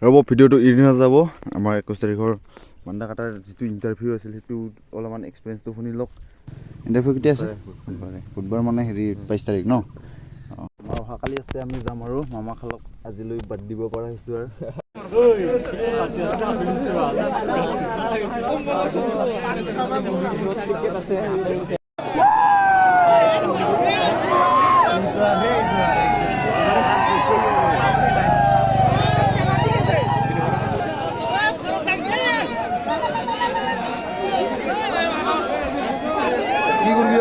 ৰ'ব ভিডিঅ'টো এৰি নাযাব আমাৰ 21 তাৰিখৰ বান্দা কাটাৰ যিটো ইণ্টাৰভিউ আছিল সেইটো অলপমান এক্সপিৰিয়েঞ্চটো শুনি লওক। ইণ্টাৰভিউ কেতিয়া আছে? বুধবাৰ মানে হেৰি 22 তাৰিখ ন? আমাৰ অহাকালি আছে, আমি যাম আৰু মামা খালক আজিলৈ বাদ দিব পৰা হৈছোঁ আৰু কি কৰবি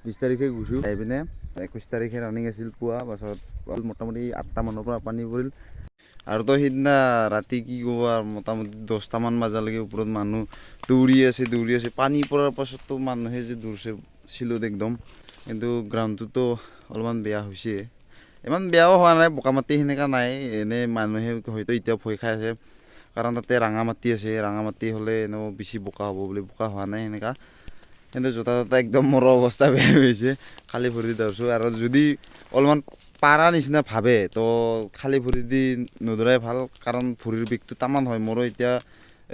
20 তাৰিখে ঘূৰিও আহি পিনে 21 তাৰিখে ৰানিং আছিল পুৱা, পাছত মোটামুটি 8টা মানৰ পৰা পানী পৰিল আৰু তো সিদিনা ৰাতি কি ক'ব আৰু মোটামুটি 10টামান বজালৈকে ওপৰত মানুহ দৌৰি আছে পানী পৰাৰ পাছততো মানুহে যে দৌৰিছে চিলত একদম, কিন্তু গ্ৰাউণ্ডটোতো অলপমান বেয়া হৈছে, ইমান বেয়াও হোৱা নাই, বোকা মাটি সেনেকুৱা নাই, এনেই মানুহে হয়তো এতিয়া ভয় খাই আছে কাৰণ তাতে ৰাঙা মাটি আছে, ৰাঙা মাটি হ'লে এনেও বেছি বোকা হ'ব বুলি, বোকা হোৱা নাই সেনেকুৱা, কিন্তু জোতা জোতা একদম মোৰ অৱস্থা বেয়া হৈছে, খালী ভৰি দৌৰিছোঁ আৰু যদি অলপমান পাৰা নিচিনা ভাবে তো খালী ভৰি দি নদৌৰাই ভাল, কাৰণ ভৰিৰ বিষটো তামান হয়, মোৰো এতিয়া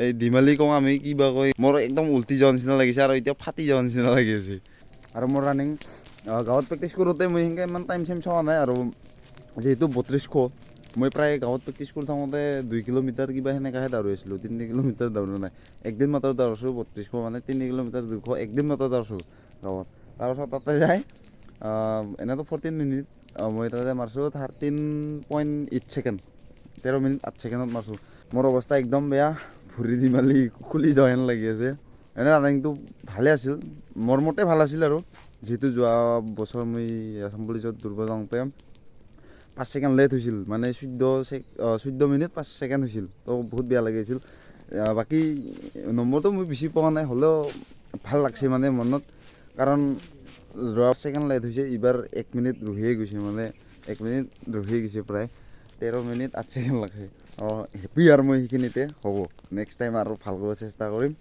এই ডিমালি কওঁ আমি কিবা কয়, মোৰ একদম উল্টি যোৱাৰ নিচিনা লাগিছে আৰু এতিয়া ফাটি যোৱাৰ নিচিনা লাগি আছে। আৰু মোৰ ৰানিং গাঁৱত প্ৰেক্টিছ কৰোঁতে মই সেনেকৈ ইমান টাইম চাইম চোৱা নাই, আৰু যিহেতু 3200 মই প্ৰায় গাঁৱত প্ৰেক্টিছ কৰি থাকোঁতে 2 কিলোমিটাৰ কিবা সেনেকাহে দৌৰিছিলোঁ, 3 কিলোমিটাৰ দৌৰা নাই, একদিন মাত্ৰ দৌৰিছোঁ 3200 মানে 3 কিলোমিটাৰ 200, একদিন মাত্ৰ দৌৰিছোঁ গাঁৱত। তাৰপাছত তাতে যায় এনেতো 14 মিনিট, মই তাতে মাৰিছোঁ 13.8 ছেকেণ্ড, 13 মিনিট 8 ছেকেণ্ডত মাৰিছোঁ। মোৰ অৱস্থা একদম বেয়া, ভৰি দি মালি খুলি যোৱা হেন লাগি আছে। এনে ৰানিংটো ভালে আছিল, মোৰ মতে ভাল আছিল, আৰু যিহেতু যোৱা বছৰ মই আসাম পুলিচত দৌৰিব যাওঁতে 5 ছেকেণ্ড লেট হৈছিল, মানে 14 মিনিট 5 ছেকেণ্ড হৈছিল, তো বহুত বেয়া লাগিছিল। বাকী নম্বৰটো মই বেছি পোৱা নাই, হ'লেও ভাল লাগছে মানে মনত, কাৰণ যোৱা ছেকেণ্ড লেট হৈছে, এইবাৰ 1 মিনিট ৰহিয়ে গৈছে, মানে 1 মিনিট ৰহিয়ে গৈছে প্ৰায়, 13 মিনিট 8 ছেকেণ্ড লাগছে। হেপী আৰু মই সেইখিনিতে হ'ব, নেক্সট টাইম আৰু ভাল কৰিব চেষ্টা কৰিম।